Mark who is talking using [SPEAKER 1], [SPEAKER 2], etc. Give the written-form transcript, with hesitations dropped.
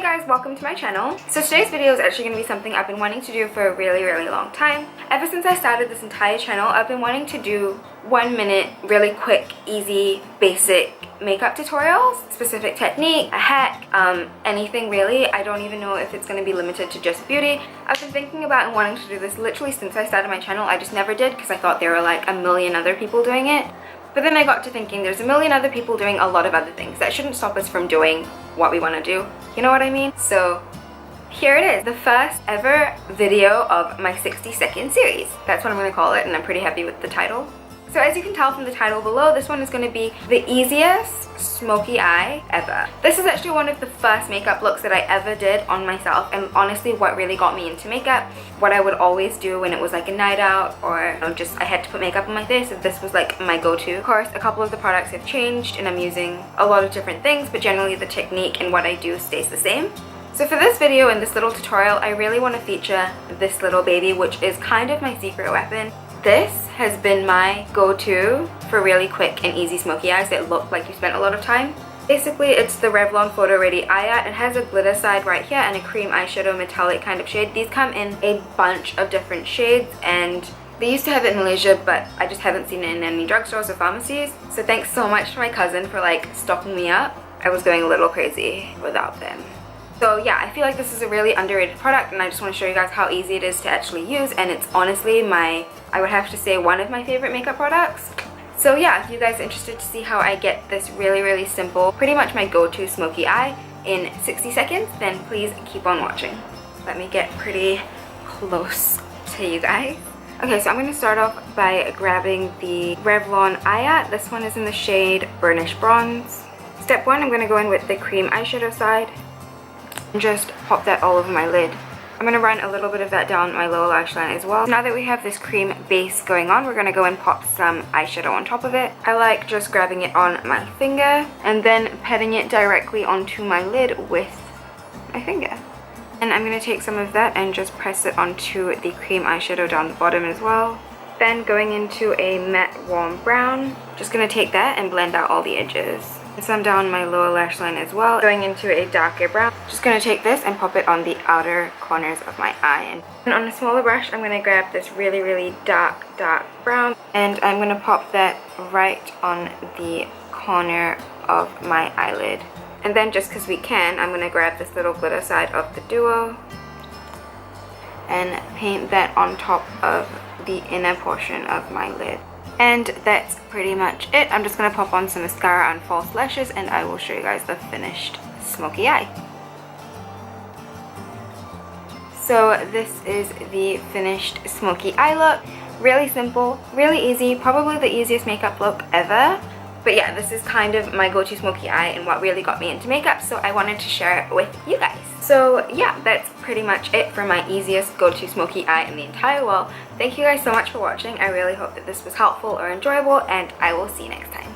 [SPEAKER 1] guys, welcome to my channel. So today's video is actually going to be something I've been wanting to do for a really long time. Ever since I started this entire channel, I've been wanting to do 1 minute, really quick, easy, basic makeup tutorials, specific technique, a hack, anything really. I don't even know if it's going to be limited to just beauty. I've been thinking about and wanting to do this literally since I started my channel. I just never did because I thought there were like a million other people doing it. But then I got to thinking there's a million other people doing a lot of other things. That shouldn't stop us from doing what we want to do. You know what I mean? So here it is, the first ever video of my 60-second series. That's what I'm going to call it, and I'm pretty happy with the title. So as you can tell from the title below, this one is going to be the easiest smoky eye ever. This is actually one of the first makeup looks that I ever did on myself, and honestly what really got me into makeup. What I would always do when it was like a night out or just I had to put makeup on my face, this was like my go-to. Of course, a couple of the products have changed and I'm using a lot of different things, but generally the technique and what I do stays the same. So for this video and this little tutorial, I really want to feature this little baby, which is kind of my secret weapon. This has been my go-to for really quick and easy smoky eyes that look like you spent a lot of time. Basically, it's the Revlon Photo Ready Eye Art. It has a glitter side right here and a cream eyeshadow metallic kind of shade. These come in a bunch of different shades, and they used to have it in Malaysia, but I just haven't seen it in any drugstores or pharmacies. So thanks so much to my cousin for like stocking me up. I was going a little crazy without them. So yeah, I feel like this is a really underrated product, and I just want to show you guys how easy it is to actually use, and it's honestly I would have to say one of my favorite makeup products. So yeah, if you guys are interested to see how I get this really simple, pretty much my go-to smoky eye in 60 seconds, then please keep on watching. Let me get pretty close to you guys. Okay, so I'm going to start off by grabbing the Revlon Eye Art. This one is in the shade Burnish Bronze. Step 1, I'm going to go in with the cream eyeshadow side and just pop that all over my lid. I'm going to run a little bit of that down my lower lash line as well. Now that we have this cream base going on, we're going to go and pop some eyeshadow on top of it. I like just grabbing it on my finger and then patting it directly onto my lid with my finger. And I'm going to take some of that and just press it onto the cream eyeshadow down the bottom as well. Then going into a matte warm brown, just going to take that and blend out all the edges. Some down my lower lash line as well. Going into a darker brown, just going to take this and pop it on the outer corners of my eye. And on a smaller brush, I'm going to grab this really dark brown, and I'm going to pop that right on the corner of my eyelid. And then just because we can, I'm going to grab this little glitter side of the duo and paint that on top of the inner portion of my lid. And that's pretty much it. I'm just going to pop on some mascara and false lashes, and I will show you guys the finished smoky eye. So this is the finished smoky eye look. Really simple, really easy, probably the easiest makeup look ever. But yeah, this is kind of my go-to smoky eye and what really got me into makeup, so I wanted to share it with you guys. So yeah, that's pretty much it for my easiest go-to smoky eye in the entire world. Thank you guys so much for watching. I really hope that this was helpful or enjoyable, and I will see you next time.